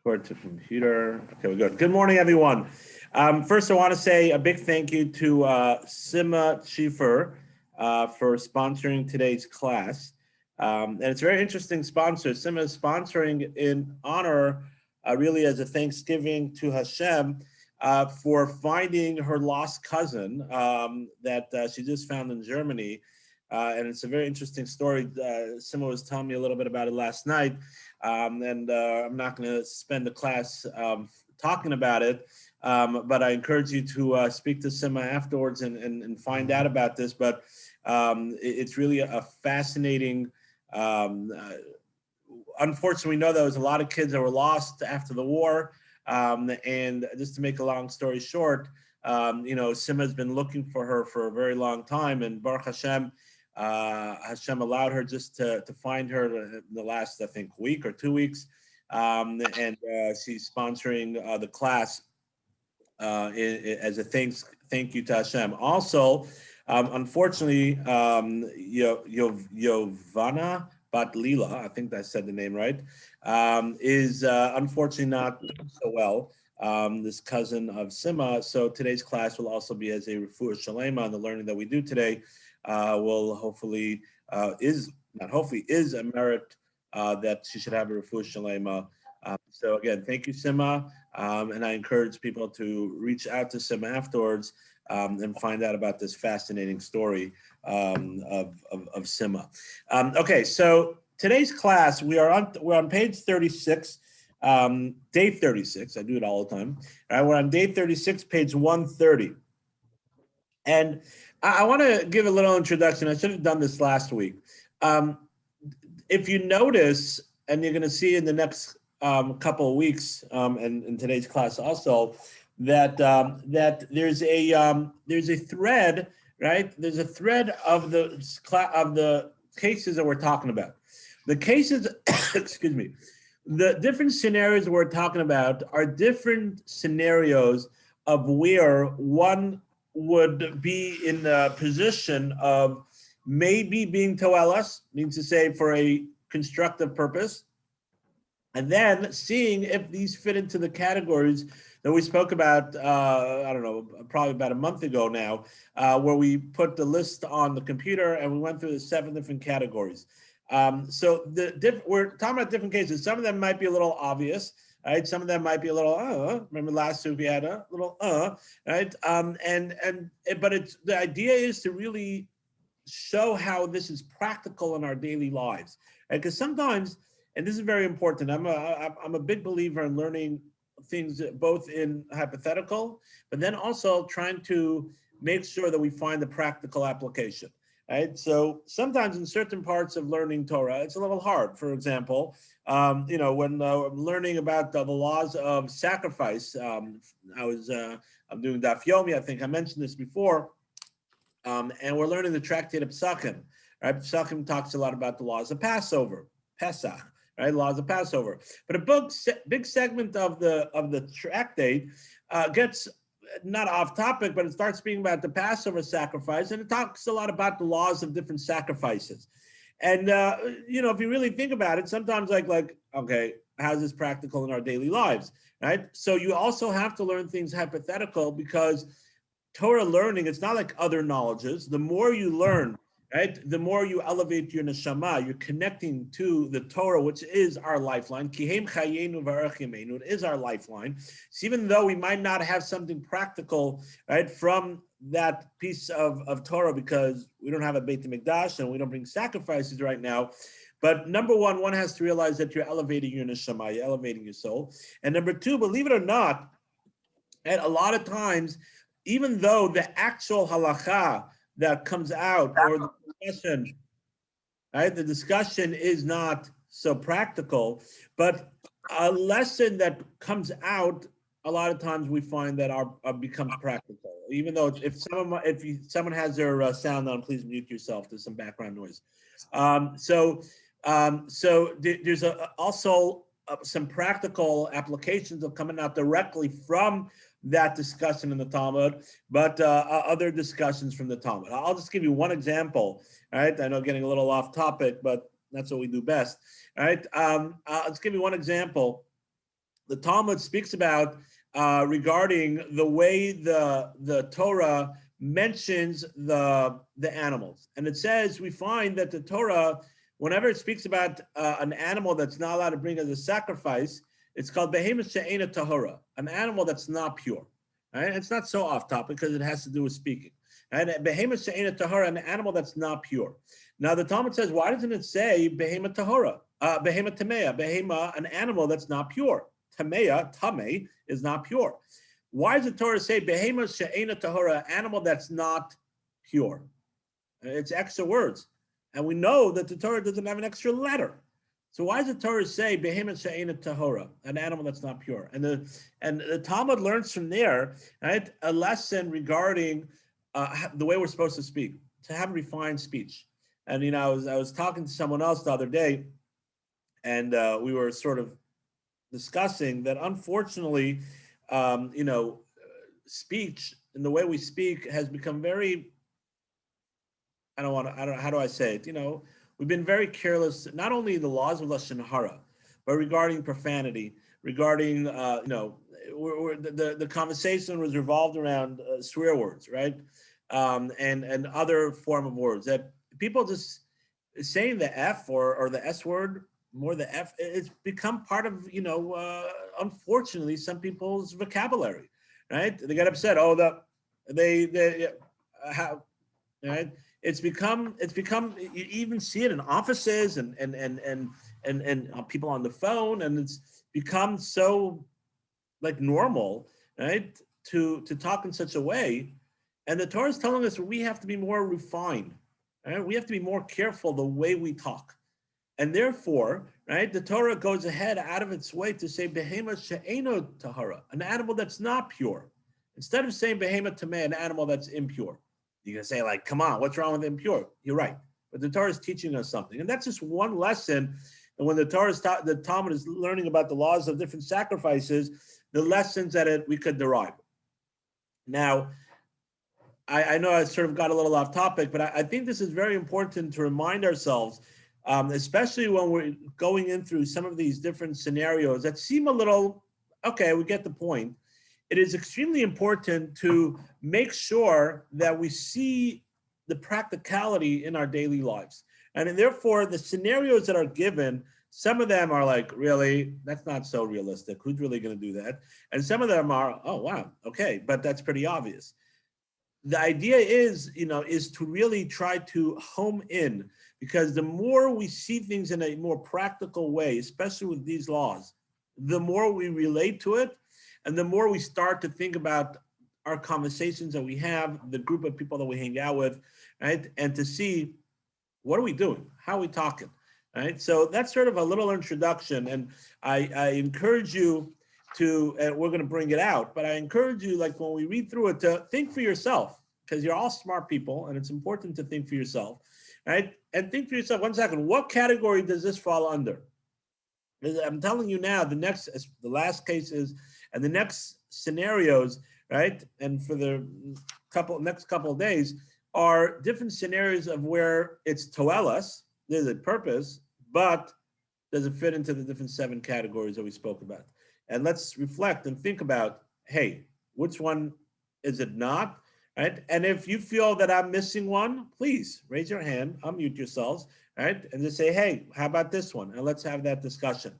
Record to computer. Okay, we're good. Good morning, everyone. First, I want to say a big thank you to Sima Schiefer for sponsoring today's class. And it's a very interesting sponsor. Sima is sponsoring in honor, really as a thanksgiving to Hashem for finding her lost cousin that she just found in Germany. And it's a very interesting story. Sima was telling me a little bit about it last night. I'm not going to spend the class talking about it, but I encourage you to speak to Sima afterwards and find out about this. But it's really a fascinating, unfortunately, we know there was a lot of kids that were lost after the war. And just to make a long story short, Sima has been looking for her for a very long time, and Baruch Hashem, Hashem allowed her just to find her in the last, I think, week or 2 weeks, and she's sponsoring the class as a thank you to Hashem. Also, unfortunately, Yovana Bat Lila, I think I said the name right, is unfortunately not so well. This cousin of Sima. So today's class will also be as a refuah shalema, and the learning that we do today will hopefully is a merit that she should have a refuah shalema. So again, thank you, Sima, and I encourage people to reach out to Sima afterwards and find out about this fascinating story of Sima. Okay, so today's class we're on page 36, day 36. I do it all the time. All right, we're on day 36, page 130. And I want to give a little introduction. I should have done this last week. If you notice, and you're going to see in the next couple of weeks, and in today's class also, that there's a thread, right? There's a thread of the cases that we're talking about. The cases, excuse me, the different scenarios we're talking about are different scenarios of where one would be in the position of maybe being toelas, means to say for a constructive purpose, and then seeing if these fit into the categories that we spoke about, I don't know, probably about a month ago now, where we put the list on the computer and we went through the 7 different categories. So we're talking about different cases. Some of them might be a little obvious, right? Some of them might be a little, remember last week we had a little, right? But the idea is to really show how this is practical in our daily lives, right? Because sometimes, and this is very important, I'm a big believer in learning things both in hypothetical, but then also trying to make sure that we find the practical application. Right. So sometimes in certain parts of learning Torah, it's a little hard. For example, when learning about the laws of sacrifice, I'm doing Daf Yomi. I think I mentioned this before, and we're learning the tractate of Pesachim. Right, Pesachim talks a lot about the laws of Passover, Pesach. Right, laws of Passover. But a big segment of the tractate gets not off topic, but it starts speaking about the Passover sacrifice, and it talks a lot about the laws of different sacrifices. And if you really think about it, sometimes like okay, how's this practical in our daily lives, right? So you also have to learn things hypothetical, because Torah learning, it's not like other knowledges. The more you learn, right, the more you elevate your neshama, you're connecting to the Torah, which is our lifeline. Kihem chayenu v'arach yameinu, it is our lifeline. So even though we might not have something practical, right, from that piece of Torah, because we don't have a Beit HaMikdash and we don't bring sacrifices right now, but number one has to realize that you're elevating your neshama, you're elevating your soul. And number two, believe it or not, and a lot of times, even though the actual halacha that comes out, or the discussion, right? The discussion is not so practical, but a lesson that comes out, a lot of times we find that becomes practical. Even though if someone has their sound on, please mute yourself. There's some background noise. So there's also some practical applications of coming out directly from that discussion in the Talmud, but other discussions from the Talmud. I'll just give you one example, right? I know getting a little off topic, but that's what we do best, right? Let's give you one example the Talmud speaks about regarding the way the Torah mentions the animals. And it says, we find that the Torah, whenever it speaks about an animal that's not allowed to bring as a sacrifice, it's called behemoth she'ena tahora, an animal that's not pure. Right? It's not so off topic because it has to do with speaking. Right? Behemoth she'ena tahora, an animal that's not pure. Now the Talmud says, why doesn't it say behemoth tahora, behemoth tamea, behemoth, an animal that's not pure? Tamea, tame, is not pure. Why does the Torah say behemoth she'ena tahora, animal that's not pure? It's extra words. And we know that the Torah doesn't have an extra letter. So why does the Torah say behemoth she'ena tahora, an animal that's not pure? And the Talmud learns from there, right, a lesson regarding the way we're supposed to speak, to have refined speech. And you know, I was talking to someone else the other day, and we were sort of discussing that unfortunately, you know, speech and the way we speak has become very, how do I say it? You know, we've been very careless, not only in the laws of Lashon Hara, but regarding profanity, regarding, you know, the conversation was revolved around swear words, right? And other form of words that people just saying the F or the S word, more the F, it's become part of, you know, unfortunately, some people's vocabulary, right? They get upset. Oh, they how, right? It's become, you even see it in offices and people on the phone, and it's become so like normal, right? To talk in such a way. And the Torah is telling us we have to be more refined, right? We have to be more careful the way we talk. And therefore, right, the Torah goes ahead out of its way to say behemoth she'eno tahara, an animal that's not pure. Instead of saying behemoth tameh, an animal that's impure. You're gonna say, like, come on, what's wrong with impure? You're right. But the Torah is teaching us something. And that's just one lesson. And when the Torah is the Talmud is learning about the laws of different sacrifices, the lessons that we could derive. Now, I know I sort of got a little off topic, but I think this is very important to remind ourselves, especially when we're going in through some of these different scenarios that seem a little, okay, we get the point. It is extremely important to make sure that we see the practicality in our daily lives. And therefore, the scenarios that are given, some of them are like, really, that's not so realistic. Who's really going to do that? And some of them are, oh, wow, okay, but that's pretty obvious. The idea is, you know, is to really try to home in, because the more we see things in a more practical way, especially with these laws, the more we relate to it, and the more we start to think about our conversations that we have, the group of people that we hang out with, right? And to see, what are we doing? How are we talking? Right? So that's sort of a little introduction. And I encourage you to, and we're going to bring it out, but I encourage you, like when we read through it, to think for yourself, because you're all smart people and it's important to think for yourself, right? And think for yourself, 1 second, what category does this fall under? I'm telling you now, the last cases and the next scenarios, right? And for the next couple of days are different scenarios of where it's toelas, there's a purpose, but does it fit into the different 7 categories that we spoke about? And let's reflect and think about, hey, which one is it not? Right? And if you feel that I'm missing one, please raise your hand, unmute yourselves, right? And just say, hey, how about this one? And let's have that discussion.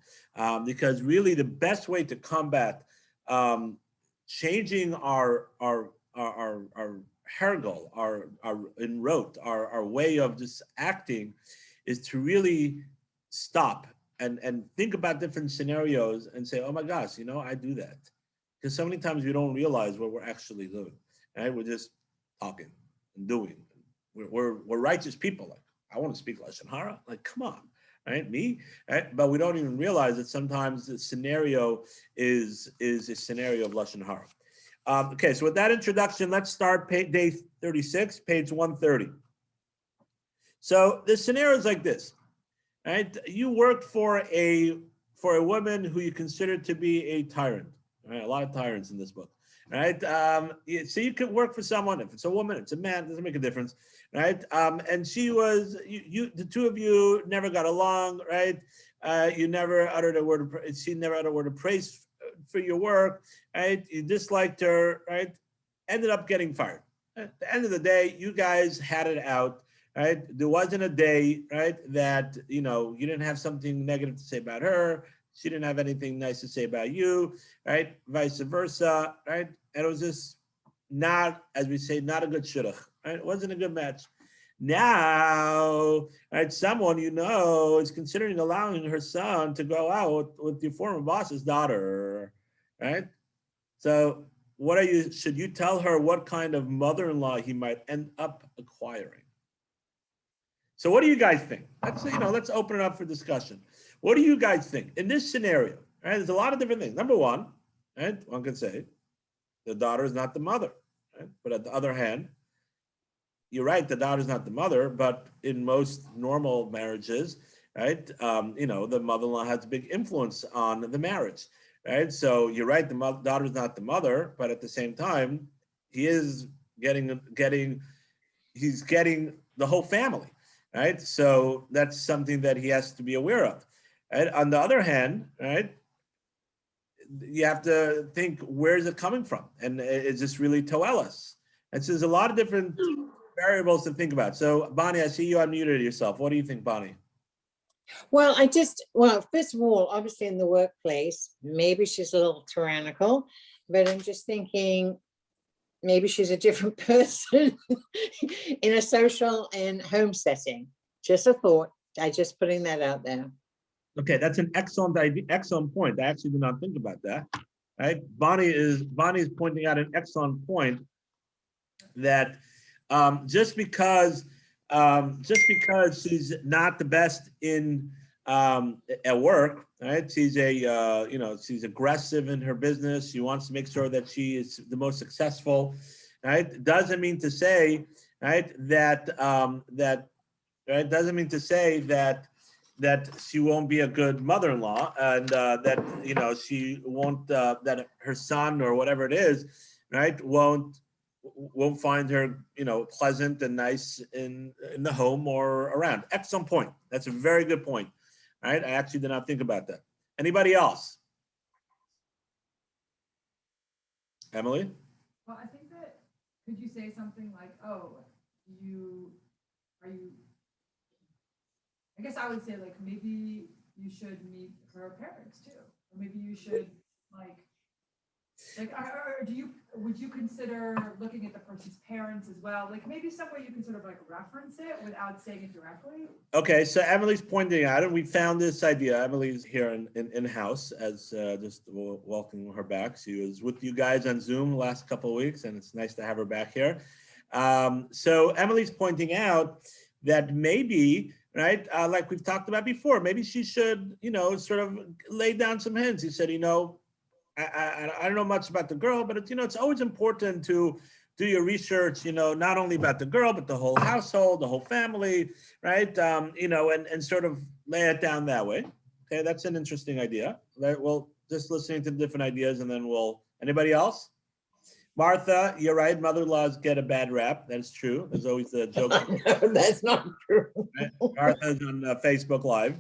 Because really the best way to combat changing our hergel, our inrote, our way of just acting, is to really stop and think about different scenarios and say, oh my gosh, you know, I do that. Because so many times we don't realize what we're actually doing. Right? We're just talking and doing. We're righteous people. Like, I want to speak Lashon Hara. Like, come on, right? Me, right? But we don't even realize that sometimes the scenario is a scenario of Lashon Hara. Okay, so with that introduction, let's start day 36, page 130. So the scenario is like this, right? You worked for a woman who you consider to be a tyrant. Right? A lot of tyrants in this book. Right, so you could work for someone. If it's a woman, it's a man, doesn't make a difference, right? And she was, the two of you never got along, right? You never uttered a word of, she never uttered a word of praise for your work, right? You disliked her, right? Ended up getting fired. At the end of the day, you guys had it out, right? There wasn't a day, right, that, you know, you didn't have something negative to say about her. She didn't have anything nice to say about you, right? Vice versa, right? And it was just not, as we say, not a good shidduch, right? It wasn't a good match. Now, right, someone you know is considering allowing her son to go out with your former boss's daughter, right? So what are you, should you tell her what kind of mother-in-law he might end up acquiring? So what do you guys think? Let's, you know, let's open it up for discussion. What do you guys think in this scenario? Right, there's a lot of different things. Number one, right, one could say the daughter is not the mother, right? But at the other hand, you're right, the daughter's not the mother, but in most normal marriages, right, you know, the mother-in-law has a big influence on the marriage, right? So you're right, the daughter's not the mother, but at the same time, he is he's getting the whole family, right? So that's something that he has to be aware of. Right? On the other hand, right, you have to think, where is it coming from? And is this really Toelis? And so there's a lot of different variables to think about. So Bonnie, I see you unmuted yourself. What do you think, Bonnie? Well, first of all, obviously in the workplace, maybe she's a little tyrannical, but I'm just thinking maybe she's a different person in a social and home setting. Just a thought. I just putting that out there. Okay, that's an excellent idea, excellent point. I actually did not think about that. Right? Bonnie is pointing out an excellent point that just because she's not the best in at work, right? She's she's aggressive in her business. She wants to make sure that she is the most successful, right? Doesn't mean to say, right, that right, doesn't mean to say that she won't be a good mother-in-law, and that, you know, she won't, that her son or whatever it is, right, won't find her, you know, pleasant and nice in the home or around. Excellent point. That's a very good point. All right, I actually did not think about that. Anybody else? Emily? Well, I think that, could you say something like, oh, I guess I would say, like, maybe you should meet her parents too. Or maybe you should, like, would you consider looking at the person's parents as well? Like, maybe some way you can sort of like reference it without saying it directly. Okay, so Emily's pointing out, and we found this idea. Emily's here in-house, as just welcoming her back. She was with you guys on Zoom the last couple of weeks, and it's nice to have her back here. So Emily's pointing out that maybe, right, like we've talked about before, maybe she should, you know, sort of lay down some hints. He said, you know, I don't know much about the girl, but it's, you know, it's always important to do your research, you know, not only about the girl, but the whole household, the whole family, right? You know, and sort of lay it down that way. Okay, that's an interesting idea. Right? Well, just listening to different ideas, and then anybody else? Martha, you're right. Mother-in-laws get a bad rap. That's true. There's always a joke. No, that's not true. Right? Martha's on Facebook Live.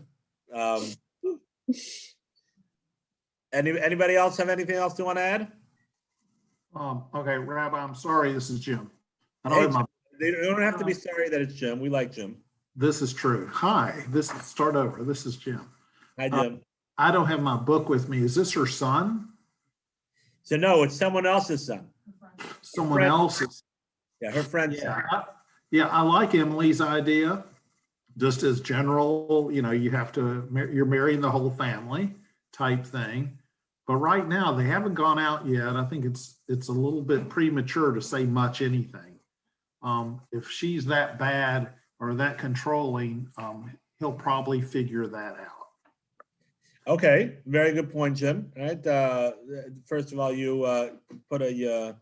Anybody else have anything else to want to add? Okay, Rabbi, I'm sorry, this is Jim. They don't have to be sorry that it's Jim. We like Jim. This is true. Hi, start over. This is Jim. Hi, Jim. I don't have my book with me. Is this her son? So no, it's someone else's son. Someone else's. Yeah, her friend's son. Yeah, I like Emily's idea. Just as general, you know, you're marrying the whole family type thing. But right now, they haven't gone out yet. I think it's a little bit premature to say much anything. If she's that bad or that controlling, he'll probably figure that out. Okay, very good point, Jim. All right. First of all, you put a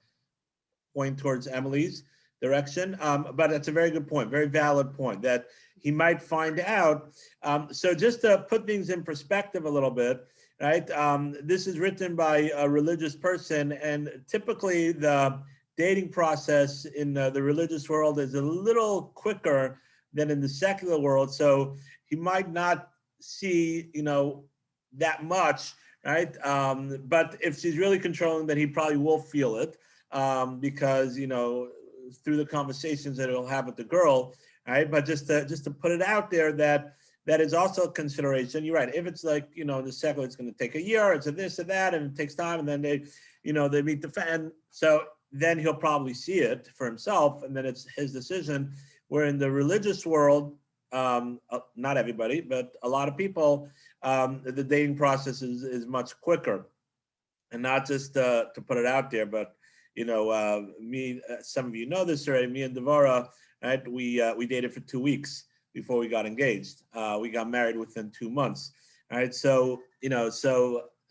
point towards Emily's direction, but that's a very good point, very valid point that he might find out. So just to put things in perspective a little bit, right? This is written by a religious person, and typically the dating process in the religious world is a little quicker than in the secular world. So he might not see, you know, that much, right? But if she's really controlling, then he probably will feel it, because, you know, through the conversations that he'll have with the girl, right? But just to put it out there that that is also a consideration. You're right. If it's like, you know, in the second, it's going to take a year, it's a this or that, and it takes time, and then they, you know, they meet the fan. So then he'll probably see it for himself, and then it's his decision. Where in the religious world, not everybody, but a lot of people, the dating process is much quicker, and not just to put it out there, but you know, some of you know this already. Me and Devora, right? We dated for 2 weeks before we got engaged. We got married within 2 months. Right? So you know,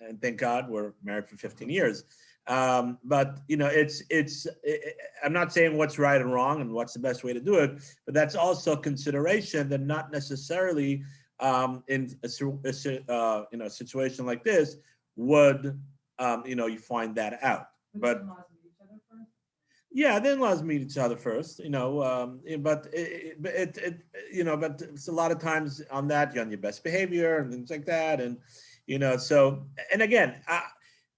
and thank God we're married for 15 years. But you know, I'm not saying what's right and wrong and what's the best way to do it, but that's also a consideration that not necessarily in a situation like this would you know, you find that out. But yeah, the in-laws meet each other first, you know, but you know, but it's a lot of times on that you're on your best behavior and things like that, and you know, so and again,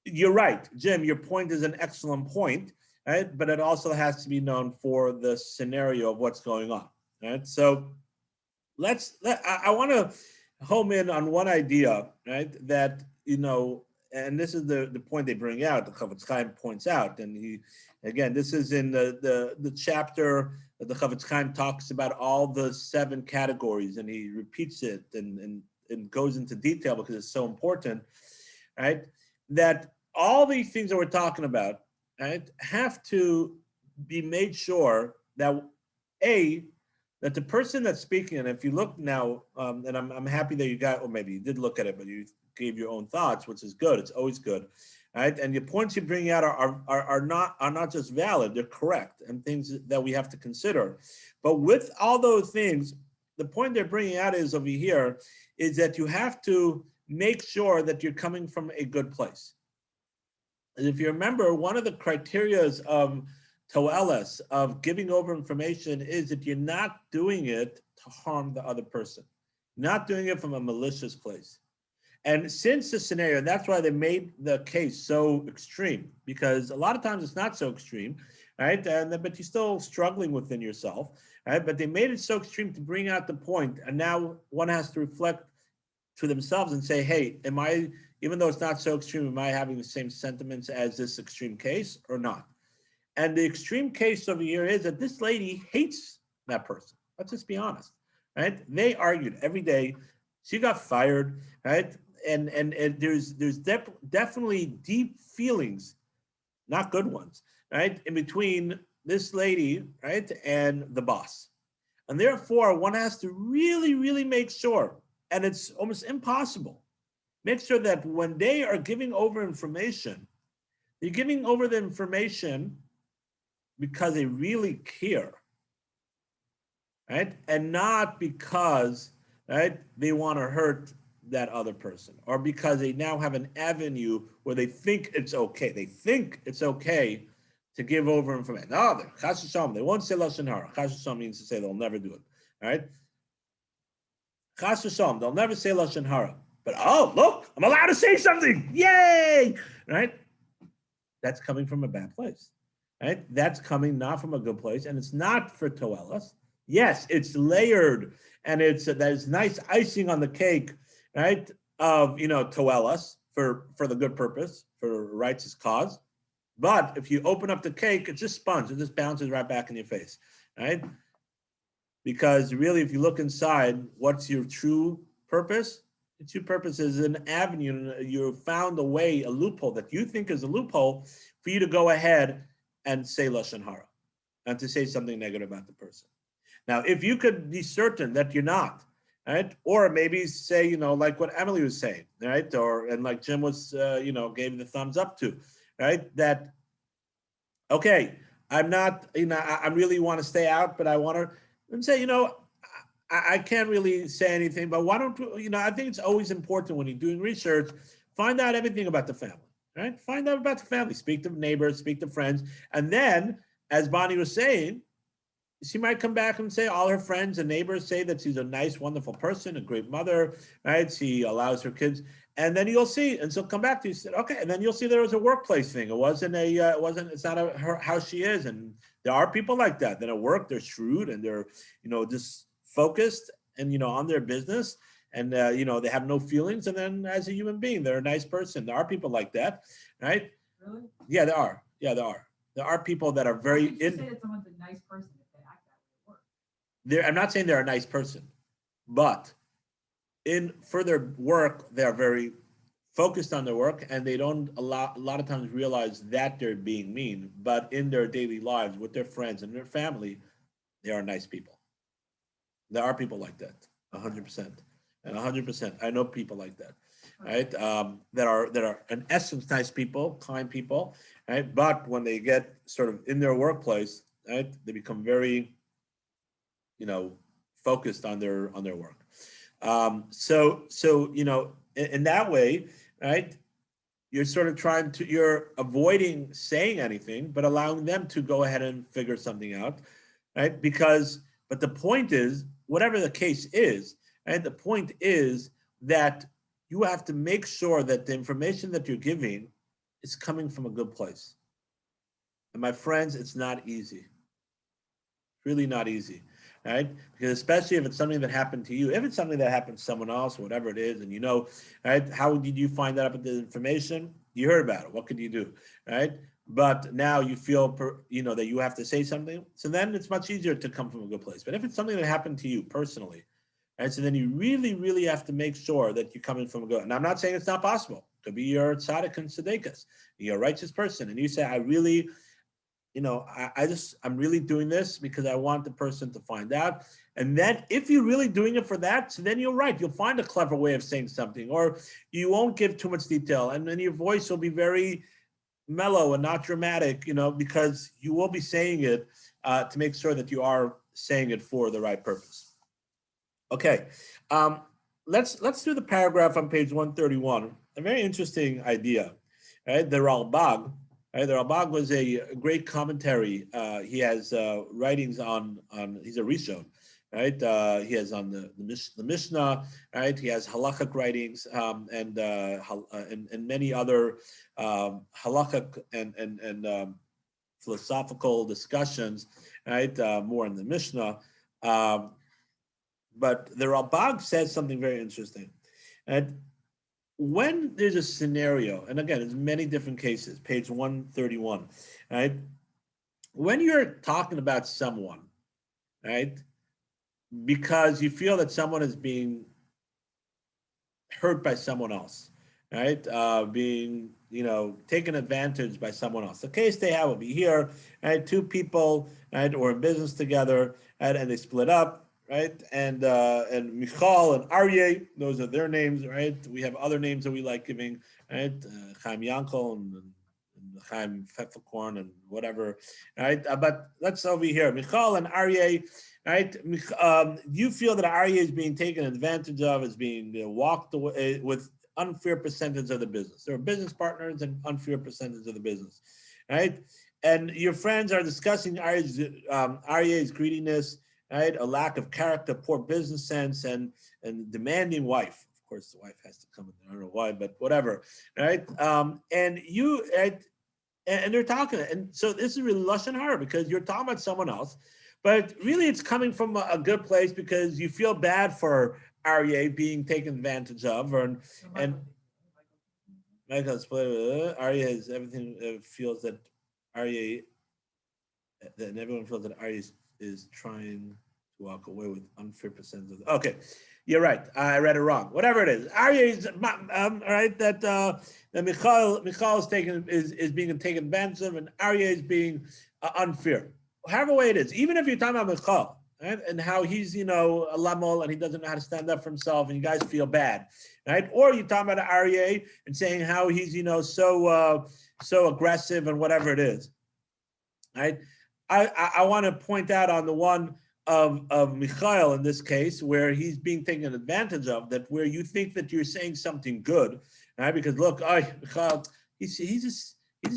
you're right, Jim. Your point is an excellent point, right? But it also has to be known for the scenario of what's going on, right? So I want to home in on one idea, right? That you know, and this is the point they bring out. The Chavetz Chaim points out, and he, again, this is in the chapter that the Chavetz Chaim talks about all the 7 categories, and he repeats it and goes into detail because it's so important, right? That all these things that we're talking about, right, have to be made sure that that the person that's speaking, and if you look now, and I'm happy that you got, or maybe you did look at it, but you gave your own thoughts, which is good. It's always good, right? And the points you bring out are not just valid; they're correct and things that we have to consider. But with all those things, the point they're bringing out is over here is that you have to make sure that you're coming from a good place. And if you remember, one of the criterias of Toeles, of giving over information, is that you're not doing it to harm the other person, not doing it from a malicious place. And since the scenario, that's why they made the case so extreme, because a lot of times it's not so extreme, right? But you're still struggling within yourself, right? But they made it so extreme to bring out the point, and now one has to reflect to themselves and say, hey, am I, even though it's not so extreme, am I having the same sentiments as this extreme case or not? And the extreme case over here is that this lady hates that person. Let's just be honest, right? They argued every day. She got fired, right? And there's definitely deep feelings, not good ones, right, in between this lady, right, and the boss. And therefore, one has to really, really make sure, and it's almost impossible, make sure that when they are giving over information, they're giving over the information because they really care, right? And not because, right, they want to hurt that other person, or because they now have an avenue where they think it's okay. They think it's okay to give over information. No, they won't say lashon hara. Chas v'shalom means to say they'll never do it, right? Chas v'shalom, they'll never say lashon hara. But oh, look, I'm allowed to say something. Yay! Right? That's coming from a bad place. Right? That's coming not from a good place, and it's not for Toeles. Yes, it's layered, and there's nice icing on the cake, right? Of Toeles for the good purpose, for a righteous cause. But if you open up the cake, it's just sponge. It just bounces right back in your face, right? Because really, if you look inside, what's your true purpose? Your true purpose is an avenue. You found a way, a loophole that you think is a loophole for you to go ahead and say lashon hara, and to say something negative about the person. Now, if you could be certain that you're not, right, or maybe say, like what Emily was saying, right, and like Jim was, gave the thumbs up to, right, that, okay, I'm not, I really want to stay out, but I want to, and say, I can't really say anything, but why don't you, I think it's always important when you're doing research, find out everything about the family. Right? Find out about the family, speak to neighbors, speak to friends. And then, as Bonnie was saying, she might come back and say all her friends and neighbors say that she's a nice, wonderful person, a great mother, right? She allows her kids. And then you'll see, and so come back to you, said, okay, and then you'll see there was a workplace thing. It's not how she is. And there are people like that at work, they're shrewd and they're, just focused and, on their business. And, they have no feelings. And then as a human being, they're a nice person. There are people like that, right? Really? Yeah, there are. Yeah, there are. There are people that are very Why can't you say that someone's a nice person if they act that way at work? I'm not saying they're a nice person, but for their work, they're very focused on their work, and they don't a lot of times realize that they're being mean. But in their daily lives with their friends and their family, they are nice people. There are people like that, 100%, and 100%. I know people like that, right? That are in essence nice people, kind people, right? But when they get sort of in their workplace, right, they become very, focused on their work. So in that way, right, you're sort of you're avoiding saying anything, but allowing them to go ahead and figure something out, right? But the point is, whatever the case is, right, the point is that you have to make sure that the information that you're giving is coming from a good place. And my friends, it's not easy. Really not easy, right? Because especially if it's something that happened to you, if it's something that happened to someone else, whatever it is, and right? How did you find out about the information? You heard about it. What could you do, right? But now you feel, that you have to say something. So then it's much easier to come from a good place. But if it's something that happened to you personally, right? So then you really, really have to make sure that you're coming from a good. And I'm not saying it's not possible. It could be you're tzaddik and tzedekah, you're a righteous person, and you say, I really. I'm really doing this because I want the person to find out. And then if you're really doing it for that, so then you're right. You'll find a clever way of saying something, or you won't give too much detail. And then your voice will be very mellow and not dramatic, because you will be saying it to make sure that you are saying it for the right purpose. Okay. Let's do the paragraph on page 131. A very interesting idea, right? The Ralbag. Right, the Ralbag was a great commentary. He has writings on he's a Rishon, right? He has on the Mishnah, right? He has halakhic writings and many other halakhic and philosophical discussions, right? More in the Mishnah. But the Ralbag says something very interesting. And when there's a scenario, and again, there's many different cases, page 131, right? When you're talking about someone, right, because you feel that someone is being hurt by someone else, right, being, taken advantage by someone else. The case they have will be here, right, two people, right, were in business together, right, and they split up. Right, and Michal and Aryeh, those are their names, right? We have other names that we like giving, right? Chaim Yankel and Chaim Pfefferkorn and whatever, right? But let's over here, Michal and Aryeh, right? You feel that Aryeh is being taken advantage of, is being walked away with unfair percentage of the business. There are business partners and unfair percentage of the business, right? And your friends are discussing Aryeh's greediness, right? A lack of character, poor business sense, and demanding wife. Of course, the wife has to come in. I don't know why, but whatever, right? And you, and they're talking, and so this is really lashon hara because you're talking about someone else, but really it's coming from a good place because you feel bad for Aryeh being taken advantage of, and Michael Aryeh is everything feels that Aryeh, and everyone feels that Aryeh is trying to walk away with unfair percentage. Okay, you're right. I read it wrong. Whatever it is, Aryeh is right. That Michal is being taken advantage of, and Aryeh is being unfair. However way it is, even if you're talking about Michal, right, and how he's a lamol and he doesn't know how to stand up for himself, and you guys feel bad, right? Or you're talking about Aryeh and saying how he's so aggressive and whatever it is, right? I want to point out on the one of Michael in this case, where he's being taken advantage of, that where you think that you're saying something good, right? Because look, Michael, he just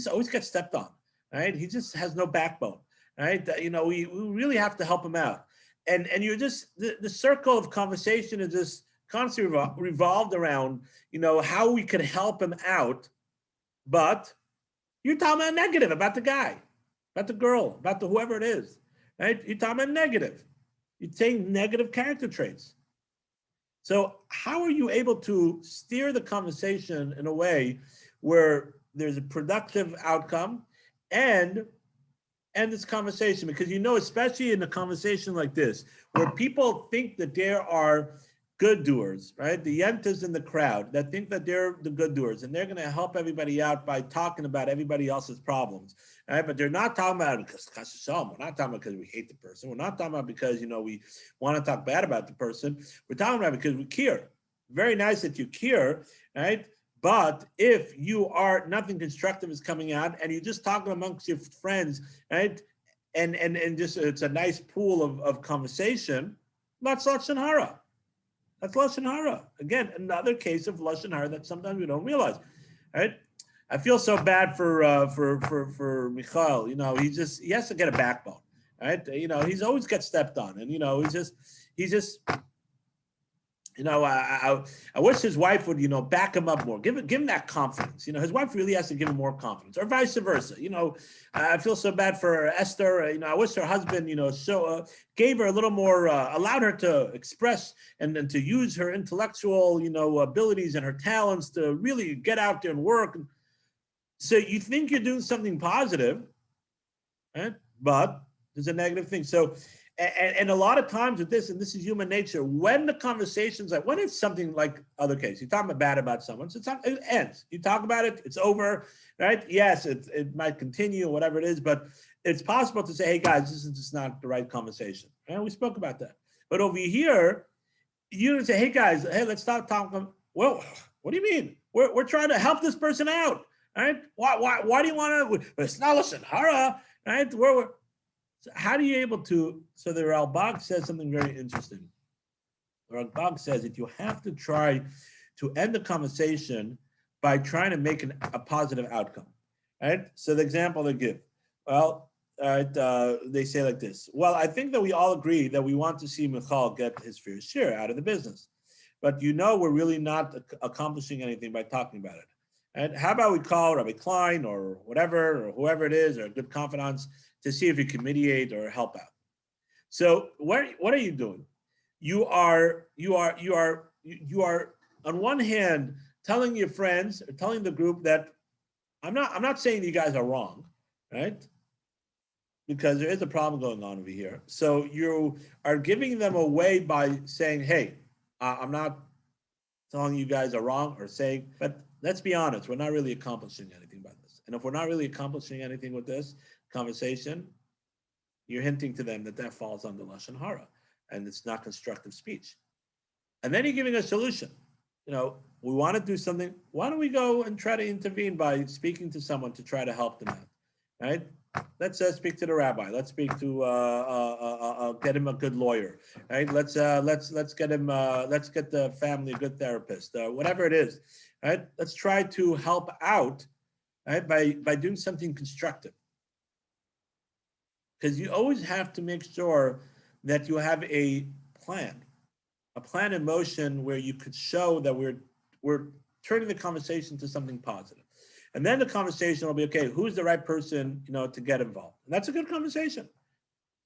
always gets stepped on, right? He just has no backbone, right? We really have to help him out. And you're just, the circle of conversation is just constantly revolved around, how we could help him out, but you're talking about negative about the guy, about the girl, about the whoever it is, right? You're talking about negative. You're saying negative character traits. So how are you able to steer the conversation in a way where there's a productive outcome and end this conversation? Because especially in a conversation like this, where people think that there are good doers, right? The yentas in the crowd that think that they're the good doers and they're going to help everybody out by talking about everybody else's problems, right? But they're not talking about it because we're not talking about because we hate the person. We're not talking about because, we want to talk bad about the person. We're talking about it because we care. Very nice that you care, right? But if you are nothing constructive is coming out and you're just talking amongst your friends, right? And just it's a nice pool of conversation, that's lashon hara. That's lashon hara. Again, another case of lashon hara that sometimes we don't realize, right? I feel so bad for Michael. He has to get a backbone, right? He's always got stepped on, and he's just. I wish his wife would, back him up more, give him that confidence. His wife really has to give him more confidence, or vice versa. I feel so bad for Esther. I wish her husband, gave her a little more, allowed her to express and to use her intellectual, abilities and her talents to really get out there and work. So you think you're doing something positive, right? But there's a negative thing. So. And a lot of times with this, and this is human nature, when the conversation's like, when it's something like other case, you're talking bad about someone, so it ends. You talk about it, it's over, right? Yes, it might continue, whatever it is, but it's possible to say, hey guys, this is just not the right conversation. And we spoke about that. But over here, you don't say, hey guys, hey, let's stop talking. Well, what do you mean? We're trying to help this person out, right? Why do you want to? It's not lashon hara, right? So how do you able to, so the Ralbag says something very interesting. The Ralbag says that you have to try to end the conversation by trying to make a positive outcome, right? So the example they give, well, they say like this. Well, I think that we all agree that we want to see Michal get his fair share out of the business, but we're really not accomplishing anything by talking about it. And how about we call Rabbi Klein or whatever, or whoever it is, or a good confidant, to see if you can mediate or help out. So what are you doing? You are on one hand telling your friends or telling the group that I'm not saying you guys are wrong, right? Because there is a problem going on over here. So you are giving them away by saying, hey, I'm not telling you guys are wrong or saying, but let's be honest, we're not really accomplishing anything by this. And if we're not really accomplishing anything with this conversation, you're hinting to them that falls under lashon hara, and it's not constructive speech. And then you're giving a solution. We want to do something. Why don't we go and try to intervene by speaking to someone to try to help them out, right? Let's speak to the rabbi. Let's speak to get him a good lawyer, right? Let's get him. Let's get the family a good therapist. Whatever it is, right? Let's try to help out, right? By doing something constructive. Because you always have to make sure that you have a plan in motion where you could show that we're turning the conversation to something positive. And then the conversation will be, okay, who's the right person, to get involved? And that's a good conversation.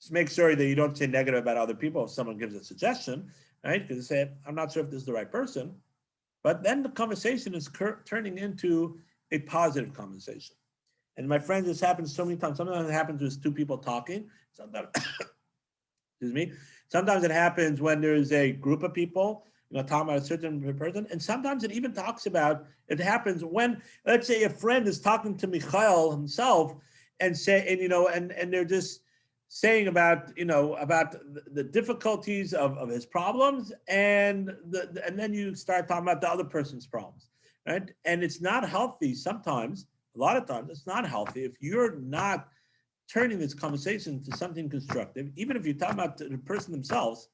Just make sure that you don't say negative about other people if someone gives a suggestion, right? Because they say, I'm not sure if this is the right person. But then the conversation is turning into a positive conversation. And my friends, this happens so many times. Sometimes it happens with two people talking. Sometimes, excuse me. Sometimes it happens when there's a group of people, talking about a certain person. And sometimes it even it happens when, let's say, a friend is talking to Michael himself and they're just saying about, about the difficulties of his problems, and then you start talking about the other person's problems, right? And it's not healthy sometimes. A lot of times it's not healthy if you're not turning this conversation to something constructive. Even if you're talking about the person themselves,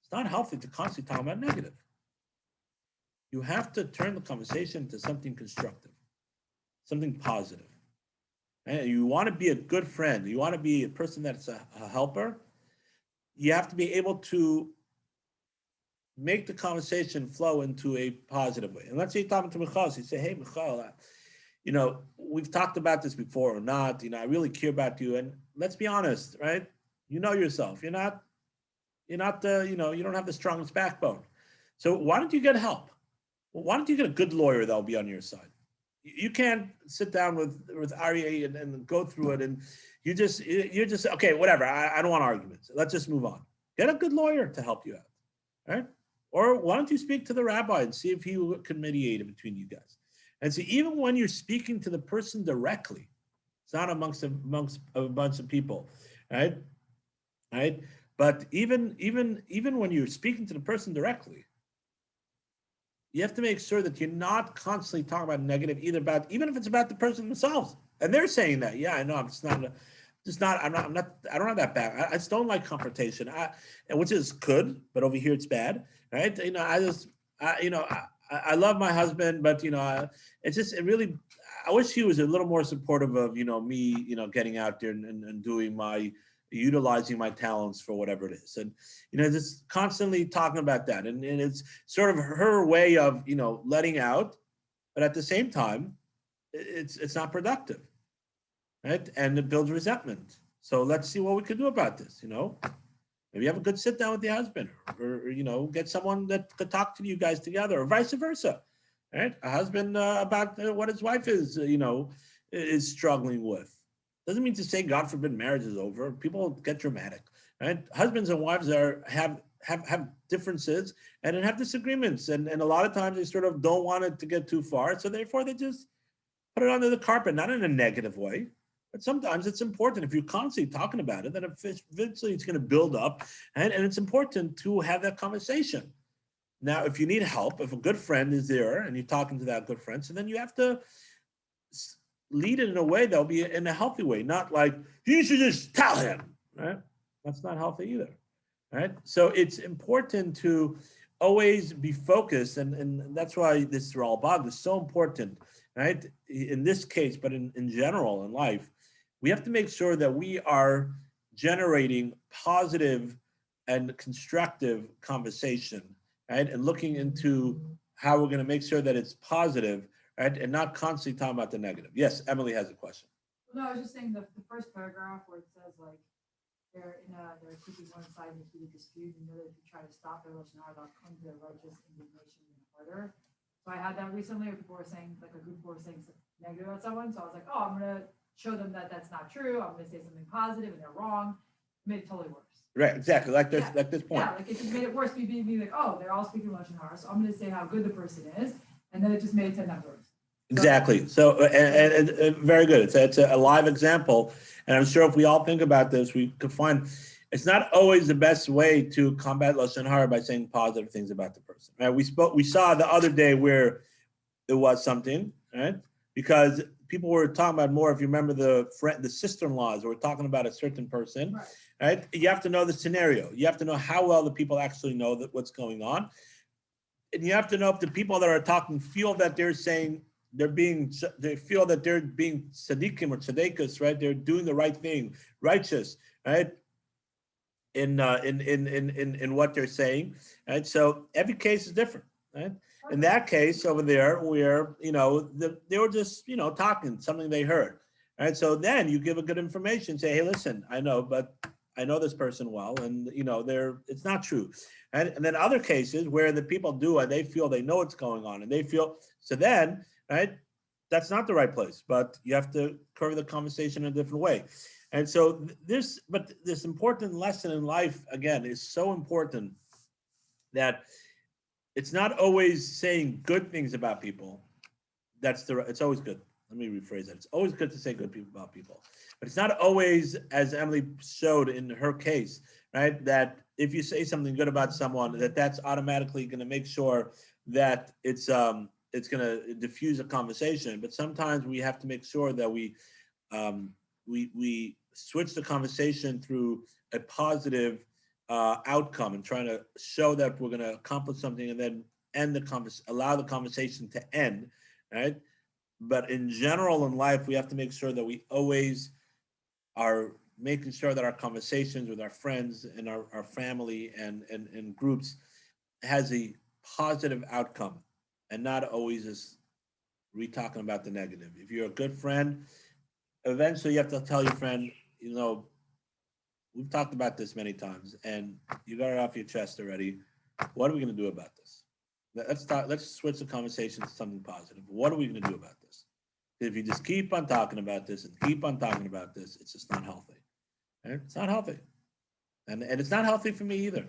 it's not healthy to constantly talk about negative. You have to turn the conversation to something constructive, something positive. And you want to be a good friend. You want to be a person that's a helper. You have to be able to make the conversation flow into a positive way. And let's say you're talking to Michal, so you say, hey, Michal, you know, we've talked about this before or not, you know, I really care about you. And let's be honest, right? You know yourself. You're not the, you know, you don't have the strongest backbone. So why don't you get help? Well, why don't you get a good lawyer that'll be on your side? You can't sit down with Aryeh and go through it, and you're just okay, whatever. I don't want arguments. Let's just move on. Get a good lawyer to help you out, right? Or why don't you speak to the rabbi and see if he can mediate between you guys? And so even when you're speaking to the person directly, it's not amongst a bunch of people, right? Right? But even when you're speaking to the person directly, you have to make sure that you're not constantly talking about negative, even if it's about the person themselves. And they're saying that, yeah, I know, I'm not, I don't have that back. I just don't like confrontation. Which is good, but over here it's bad, right? You know, I love my husband, but you know, I wish he was a little more supportive of, you know, me, you know, getting out there and doing utilizing my talents for whatever it is. And, you know, just constantly talking about that. And it's sort of her way of, you know, letting out, but at the same time, it's not productive, right? And it builds resentment. So let's see what we can do about this, you know? Maybe have a good sit down with your husband, or you know, get someone that could talk to you guys together, or vice versa, right? A husband about what his wife is, you know, is struggling with. Doesn't mean to say, God forbid, marriage is over. People get dramatic, right? Husbands and wives have differences and then have disagreements, and a lot of times they sort of don't want it to get too far, so therefore they just put it under the carpet, not in a negative way. But sometimes it's important. If you're constantly talking about it, then eventually it's going to build up, and it's important to have that conversation. Now, if you need help, if a good friend is there and you're talking to that good friend, so then you have to lead it in a way that'll be in a healthy way, not like, you should just tell him, right? That's not healthy either, right? So it's important to always be focused, and that's why this Ralbag is so important, right? In this case, but in general in life, we have to make sure that we are generating positive and constructive conversation, right? And looking into how we're going to make sure that it's positive, right? And not constantly talking about the negative. Yes, Emily has a question. No, I was just saying the first paragraph where it says like they're keeping one side in a heated dispute, and that if you try to stop their lashon hara, they'll come to righteous indignation and harder. So I had that recently where people were saying, like a group were saying something negative about someone. So I was like, oh, I'm gonna show them that that's not true. I'm gonna say something positive, and they're wrong. It made it totally worse. Right, exactly, like this, Yeah. like this point. Yeah, like it just made it worse. Me being like, oh, they're all speaking lashon hara, so I'm gonna say how good the person is, and then it just made it 10 times worse. Exactly. So, and very good. It's a live example, and I'm sure if we all think about this, we could find it's not always the best way to combat lashon hara by saying positive things about the person. Right? We saw the other day where it was something, right? Because people were talking about more. If you remember the sister-in-laws were talking about a certain person, right? You have to know the scenario. You have to know how well the people actually know that what's going on, and you have to know if the people that are talking feel that they're saying. They feel that they're being tzaddikim or tzaddikas, right? They're doing the right thing, righteous, right? In what they're saying, right? So every case is different, right? In that case over there, where you know they were just talking something they heard, right? So then you give a good information, say, hey, listen, I know, but I know this person well, and it's not true. And then other cases where the people do and they feel they know what's going on, and they feel so then. Right? That's not the right place, but you have to cover the conversation in a different way. And so this important lesson in life, again, is so important that it's not always saying good things about people. It's always good. Let me rephrase that. It's always good to say good people about people, but it's not always, as Emily showed in her case, right? That if you say something good about someone, that's automatically going to make sure that it's going to diffuse a conversation. But sometimes we have to make sure that we switch the conversation through a positive outcome and trying to show that we're going to accomplish something, and then allow the conversation to end, right? But in general in life, we have to make sure that we always are making sure that our conversations with our friends and our family and groups has a positive outcome and not always just re-talking about the negative. If you're a good friend, eventually you have to tell your friend, you know, we've talked about this many times and you got it off your chest already. What are we going to do about this? Let's talk, let's switch the conversation to something positive. What are we going to do about this? If you just keep on talking about this and keep on talking about this, it's just not healthy. Right? It's not healthy. And it's not healthy for me either.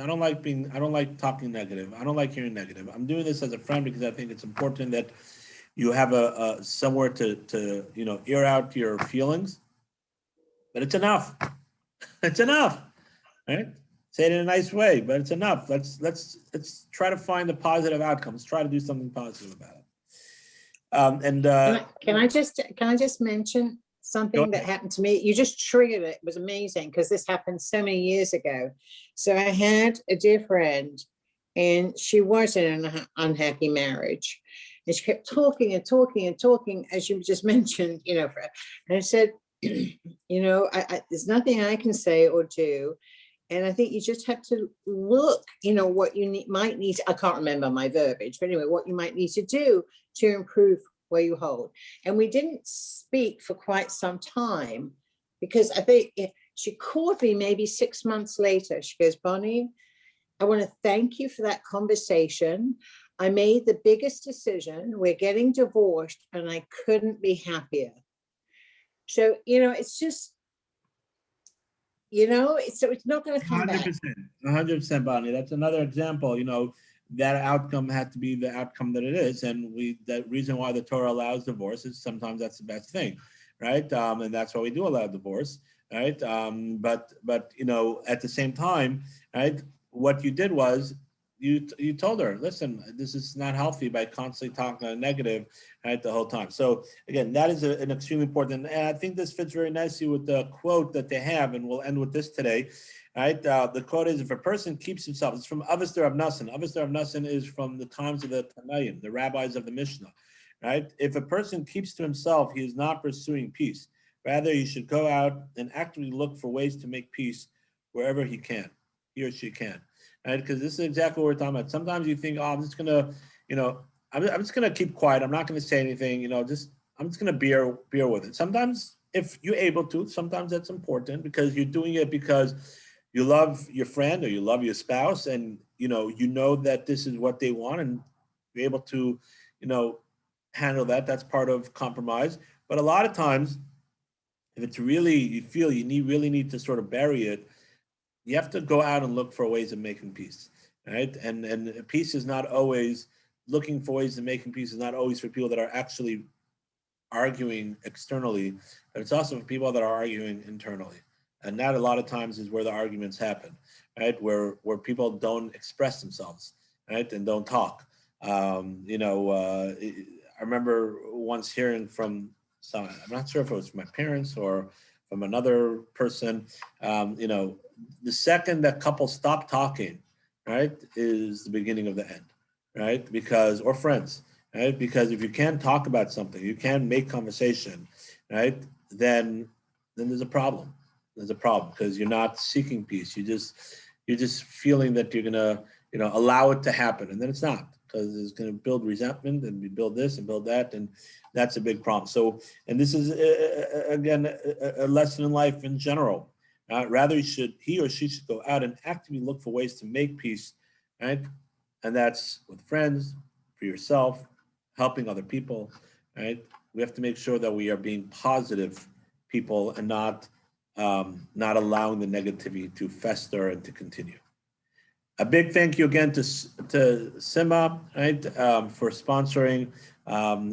I don't like talking negative. I don't like hearing negative. I'm doing this as a friend because I think it's important that you have a somewhere to air out your feelings. But it's enough. It's enough. Right? Say it in a nice way, but it's enough. Let's try to find the positive outcomes. Try to do something positive about it. Can I just mention something that happened to me? You just triggered it. It was amazing because this happened so many years ago. So I had a dear friend, and she was in an unhappy marriage, and she kept talking and talking and talking, as you just mentioned. And I said, there's nothing I can say or do. And I think you just have to look, what you might need. I can't remember my verbiage, but anyway, what you might need to do to improve where you hold. And we didn't speak for quite some time because I think she called me maybe 6 months later. She goes, Bonnie, I want to thank you for that conversation. I made the biggest decision. We're getting divorced and I couldn't be happier. So, it's just, it's not going to come back. 100%, Bonnie. That's another example. That outcome had to be the outcome that it is, and the reason why the Torah allows divorce is sometimes that's the best thing, right? And that's why we do allow divorce, right? But at the same time, right? What you did was you told her, listen, this is not healthy by constantly talking negative, right, the whole time. So again, that is an extremely important, and I think this fits very nicely with the quote that they have, and we'll end with this today, right? The quote is, if a person keeps himself, it's from Avester of Nassan. Avester of Nassan is from the times of the Tanaim, the rabbis of the Mishnah, right? If a person keeps to himself, he is not pursuing peace. Rather, he should go out and actively look for ways to make peace wherever he or she can. Right? Because this is exactly what we're talking about. Sometimes you think, oh, I'm just gonna, I'm just gonna keep quiet. I'm not gonna say anything. I'm just gonna bear with it. Sometimes, if you're able to, sometimes that's important because you're doing it because you love your friend or you love your spouse, and you know that this is what they want, and you're able to, handle that. That's part of compromise. But a lot of times, if it's really you feel you really need to sort of bury it, you have to go out and look for ways of making peace, right? And peace is not always looking for ways of making peace is not always for people that are actually arguing externally, but it's also for people that are arguing internally. And that a lot of times is where the arguments happen, right? Where people don't express themselves, right? And don't talk. I remember once hearing from someone, I'm not sure if it was from my parents or from another person, the second that couples stop talking, right, is the beginning of the end, right? Because, or friends, right? Because if you can't talk about something, you can't make conversation, right? Then there's a problem. There's a problem because you're not seeking peace. You're just feeling that you're gonna, allow it to happen, and then it's not, because it's going to build resentment, and we build this and build that, and that's a big problem. So, and this is again a lesson in life in general. Rather, he or she should go out and actively look for ways to make peace, right? And that's with friends, for yourself, helping other people, right? We have to make sure that we are being positive people and not allowing the negativity to fester and to continue. A big thank you again to Sima, right, for sponsoring.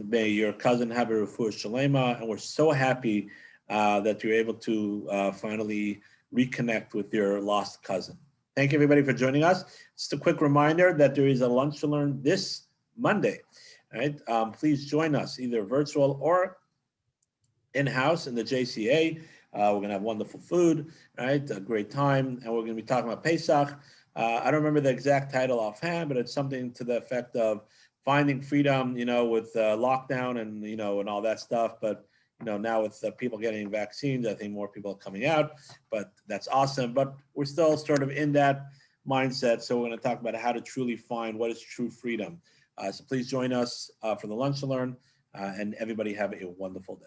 May your cousin have a refuah shalema, and we're so happy that you're able to finally reconnect with your lost cousin. Thank you, everybody, for joining us. Just a quick reminder that there is a lunch to learn this Monday, right? Please join us, either virtual or in-house in the JCA. We're going to have wonderful food, right? A great time, and we're going to be talking about Pesach. I don't remember the exact title offhand, but it's something to the effect of finding freedom, with lockdown and, and all that stuff. But, now with people getting vaccines, I think more people are coming out, but that's awesome. But we're still sort of in that mindset. So we're going to talk about how to truly find what is true freedom. So please join us for the Lunch to Learn, and everybody have a wonderful day.